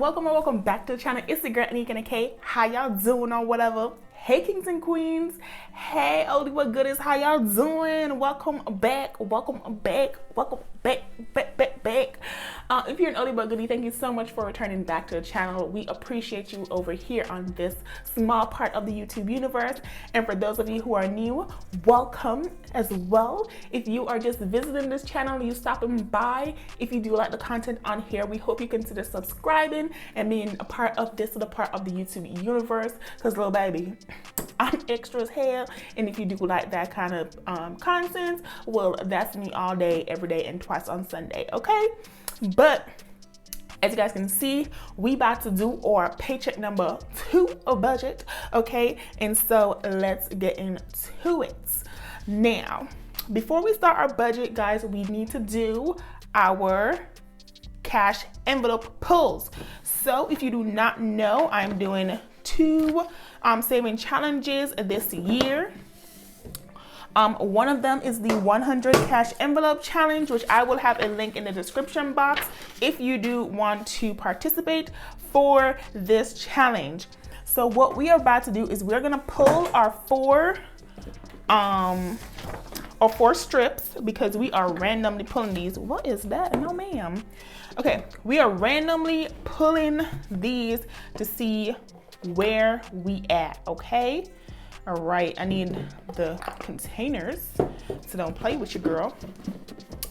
welcome or welcome back to the channel. It's the girl Anika and K. How y'all doing or whatever? Hey kings and queens. Hey oldie what goodies, how y'all doing? Welcome back. If you're an oldie but goodie, thank you so much for returning back to the channel. We appreciate you over here on this small part of the YouTube universe. And for those of you who are new, welcome as well. If you are just visiting this channel, you stopping by, if you do like the content on here, we hope you consider subscribing and being a part of this little part of the YouTube universe. Because little baby, I'm extra as hell, and if you do like that kind of content, well, that's me all day, every day, and twice on Sunday, okay? But as you guys can see, we about to do our paycheck number 2 of budget, okay? And so let's get into it. Now, before we start our budget, guys, we need to do our cash envelope pulls. So if you do not know, I'm doing 2 saving challenges this year. One of them is the 100 cash envelope challenge, which I will have a link in the description box if you do want to participate for this challenge. So what we are about to do is we're gonna pull our 4 strips, because we are randomly pulling these. What is that? No ma'am. Okay, we are randomly pulling these to see where we at, okay? All right, I need the containers, so don't play with your girl.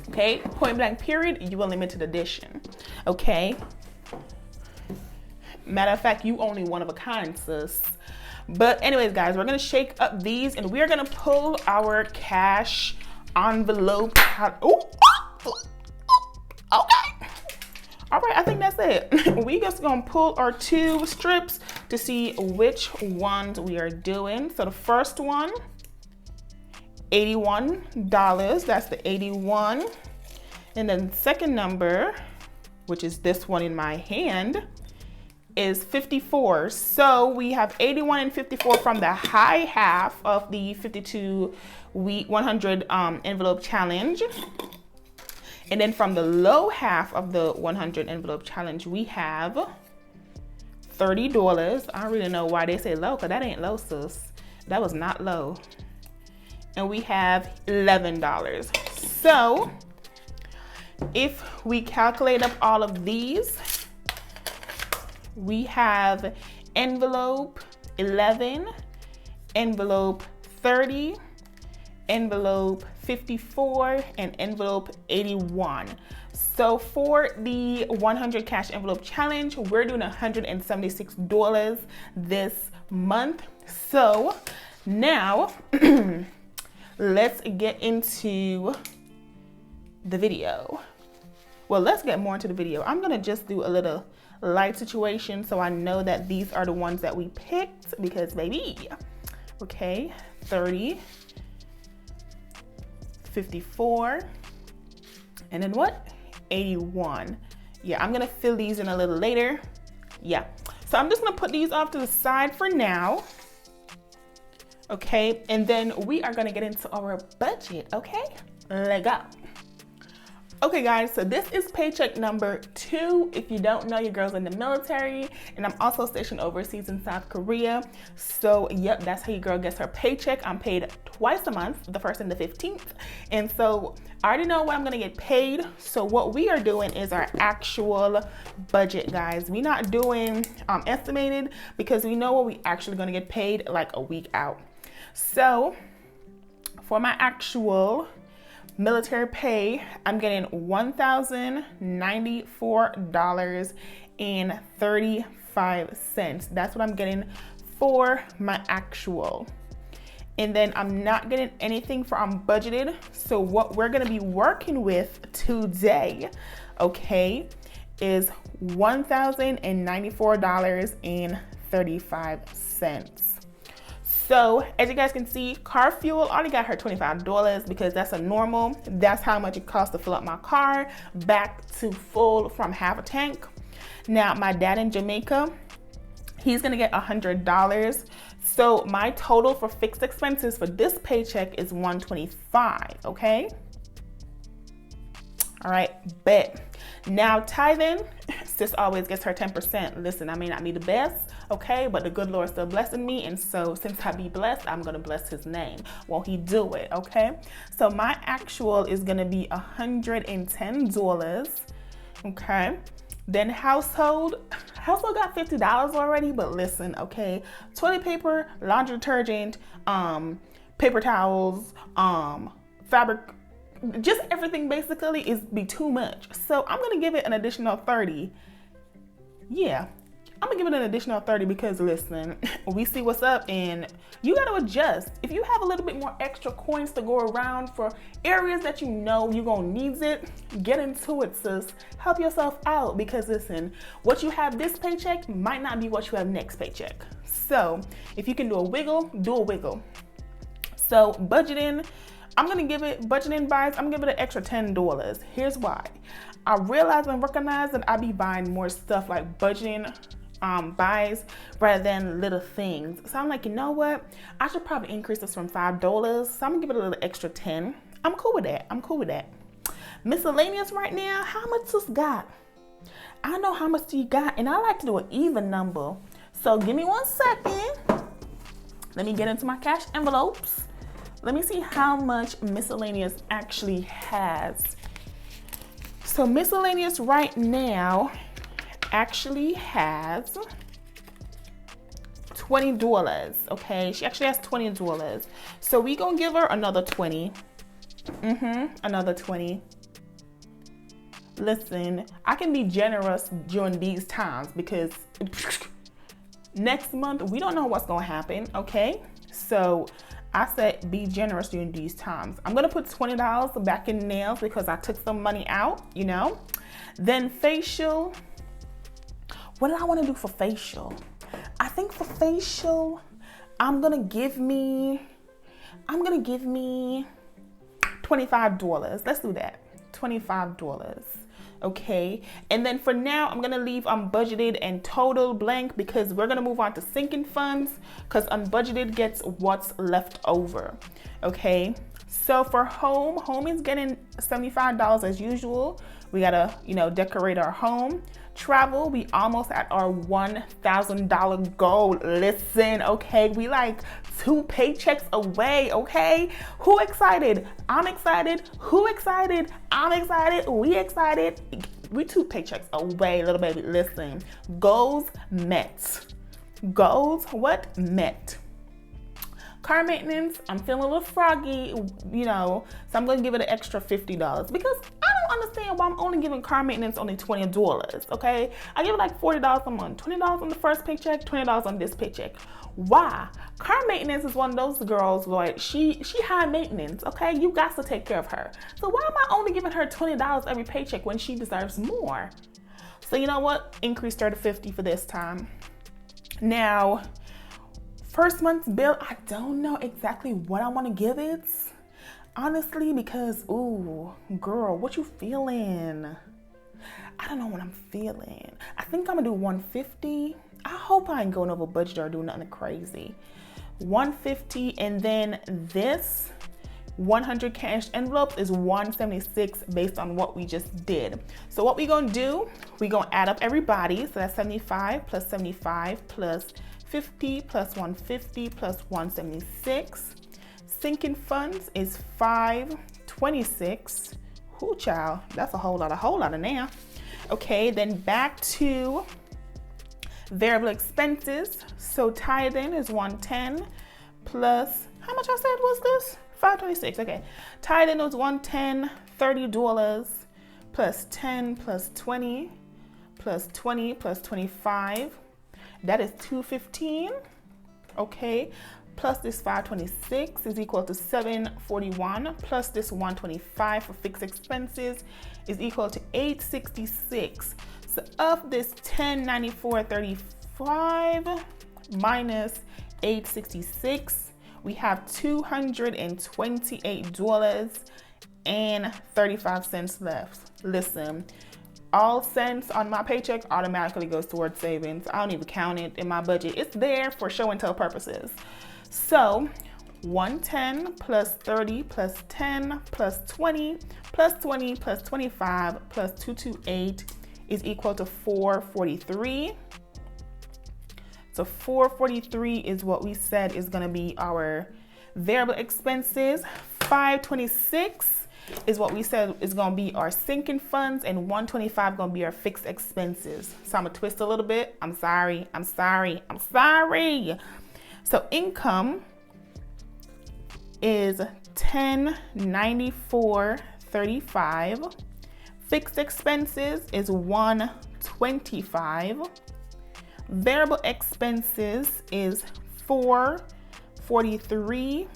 Okay, point blank period, you a limited edition, okay? Matter of fact, you only one of a kind, sis. But anyways, guys, we're gonna shake up these and we're gonna pull our cash envelope out. Ooh, okay. All right, I think that's it. We just gonna pull our 2 strips to see which ones we are doing. So the first one, $81, that's the 81. And then the second number, which is this one in my hand, is 54. So we have 81 and 54 from the high half of the 52 week 100 envelope challenge. And then from the low half of the 100 envelope challenge, we have $30. I don't really know why they say low, because that ain't low, sis. That was not low. And we have $11. So if we calculate up all of these, we have envelope 11, envelope 30, envelope 54, and envelope 81. So for the 100 cash envelope challenge, we're doing $176 this month. So now let's get into the video. Well, let's get more into the video. I'm gonna just do a little light situation so I know that these are the ones that we picked, because baby, okay, 30, 54, and then what? 81. Yeah, I'm gonna fill these in a little later. Yeah, so I'm just gonna put these off to the side for now. Okay, and then we are gonna get into our budget, okay? Let's go. Okay guys, so this is paycheck number 2. If you don't know, your girl's in the military, and I'm also stationed overseas in South Korea. So yep, that's how your girl gets her paycheck. I'm paid twice a month, the 1st and the 15th. And so I already know what I'm gonna get paid. So what we are doing is our actual budget, guys. We're not doing estimated, because we know what we actually gonna get paid like a week out. So for my actual military pay, I'm getting $1,094.35. That's what I'm getting for my actual. And then I'm not getting anything for unbudgeted. So what we're gonna be working with today, okay, is $1,094.35. So as you guys can see, car fuel already got her $25, because that's a normal. That's how much it costs to fill up my car back to full from half a tank. Now my dad in Jamaica, he's gonna get $100. So my total for fixed expenses for this paycheck is $125, okay? All right, bet. Now tithing, sis always gets her 10%. Listen, I may not be the best, okay, but the good Lord still blessing me, and so since I be blessed, I'm gonna bless his name. Won't he do it, okay? So my actual is gonna be $110, okay? Then household got $50 already, but listen, okay? Toilet paper, laundry detergent, paper towels, fabric, just everything basically is be too much. So I'm gonna give it an additional 30. Yeah, I'm gonna give it an additional 30 because listen, we see what's up and you gotta adjust. If you have a little bit more extra coins to go around for areas that you know you're gonna need it, get into it, sis. Help yourself out because listen, what you have this paycheck might not be what you have next paycheck. So if you can do a wiggle, do a wiggle. So budgeting, I'm gonna give it, budgeting buys, I'm gonna give it an extra $10. Here's why. I realize and recognize that I be buying more stuff like budgeting buys rather than little things. So I'm like, you know what? I should probably increase this from $5. So I'm gonna give it a little extra 10. I'm cool with that. I'm cool with that. Miscellaneous right now, how much this got? I know how much you got, and I like to do an even number. So give me 1 second. Let me get into my cash envelopes. Let me see how much miscellaneous actually has. So miscellaneous right now actually has $20, okay? She actually has $20. So we gonna give her another 20. Another 20. Listen, I can be generous during these times because next month, we don't know what's gonna happen, okay? So I said be generous during these times. I'm gonna put $20 back in nails because I took some money out, you know? Then facial, what do I wanna do for facial? I think for facial, I'm gonna give me $25. Let's do that, $25. Okay, and then for now I'm gonna leave unbudgeted and total blank because we're gonna move on to sinking funds because unbudgeted gets what's left over. Okay, so for home is getting $75 as usual. We gotta, you know, decorate our home. Travel, we almost at our $1,000 goal. Listen, okay, we like 2 paychecks away, okay? Who excited? I'm excited. Who excited? I'm excited. We excited. We 2 paychecks away, little baby. Listen, goals met. Goals, what? Met. Car maintenance, I'm feeling a little froggy, you know, so I'm gonna give it an extra $50 because I don't understand why I'm only giving car maintenance only $20, okay? I give it like $40 a month, $20 on the first paycheck, $20 on this paycheck. Why? Car maintenance is one of those girls, like, she high maintenance, okay? You got to take care of her. So why am I only giving her $20 every paycheck when she deserves more? So you know what? Increase her to $50 for this time. Now, first month's bill, I don't know exactly what I want to give it, honestly, because, ooh, girl, what you feeling? I don't know what I'm feeling. I think I'm gonna do $150. I hope I ain't going over budget or doing nothing crazy. $150, and then this 100 cash envelopes is $176 based on what we just did. So what we gonna do, we gonna add up everybody. So that's 75 plus 75 plus 50 plus 150 plus 176. Sinking funds is 526. Whoo, child, that's a whole lot of now. Okay, then back to variable expenses. So tithing is 110 plus, how much I said was this? 526, okay. Tithing was 110, $30 plus 10 plus 20 plus 20 plus 25. That is 215, okay, plus this 526 is equal to 741, plus this 125 for fixed expenses is equal to 866. So of this 1094.35 minus 866, we have $228.35 left. Listen, all cents on my paycheck automatically goes towards savings. I don't even count it in my budget. It's there for show and tell purposes. So 110 plus 30 plus 10 plus 20 plus 20 plus 25 plus 228 is equal to 443. So 443 is what we said is going to be our variable expenses. 526 is what we said is going to be our sinking funds, and 125 going to be our fixed expenses. So I'm going to twist a little bit. I'm sorry. So income is 1094.35. Fixed expenses is 125. Variable expenses is 443,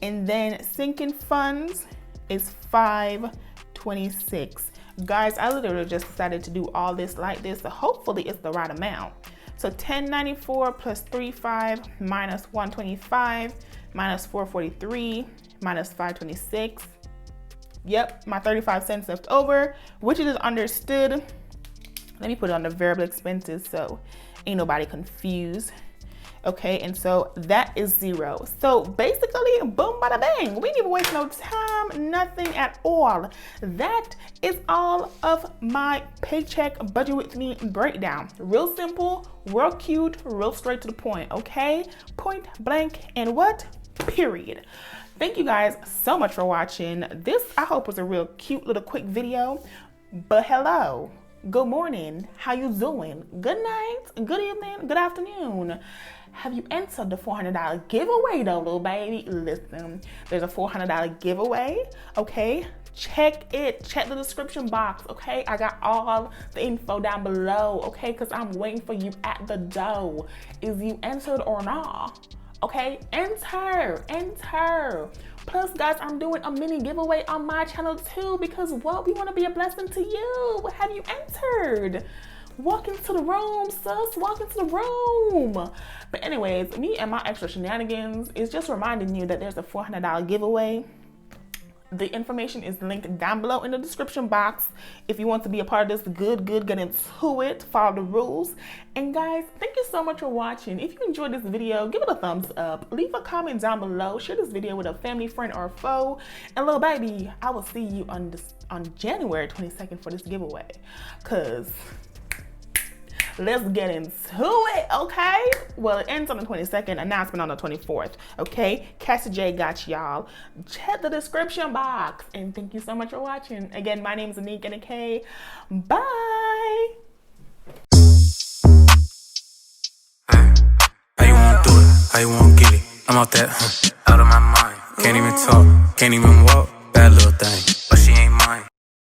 and then sinking funds is 526. Guys, I literally just decided to do all this like this, so hopefully it's the right amount. So 1094 plus 35 minus 125 minus 443 minus 526. Yep, my 35 cents left over, which is understood. Let me put it on the variable expenses so ain't nobody confused. Okay, and so that is 0. So basically, boom, bada bang. We didn't even waste no time, nothing at all. That is all of my paycheck budget with me breakdown. Real simple, real cute, real straight to the point, okay? Point blank and what? Period. Thank you guys so much for watching. This, I hope, was a real cute little quick video. But hello, good morning, how you doing? Good night, good evening, good afternoon. Have you entered the $400 giveaway though, little baby? Listen, there's a $400 giveaway, okay? Check it, check the description box, okay? I got all the info down below, okay? Because I'm waiting for you at the door. Is you entered or not? Okay, enter. Plus, guys, I'm doing a mini giveaway on my channel too, because what? We want to be a blessing to you. Have you entered? Walk into the room, sus. Walk into the room. But anyways, me and my extra shenanigans is just reminding you that there's a $400 giveaway. The information is linked down below in the description box. If you want to be a part of this, good, get into it, follow the rules. And guys, thank you so much for watching. If you enjoyed this video, give it a thumbs up. Leave a comment down below. Share this video with a family, friend, or foe. And little baby, I will see you on January 22nd for this giveaway. Cause let's get into it, okay? Well, it ends on the 22nd, announcement on the 24th, okay? Cassie J got y'all. Check the description box. And thank you so much for watching. Again, my name is Anik and a K. Bye. How you wanna do it? How you wanna get it? I'm out that, out of my mind. Can't even talk, can't even walk. Bad little thing.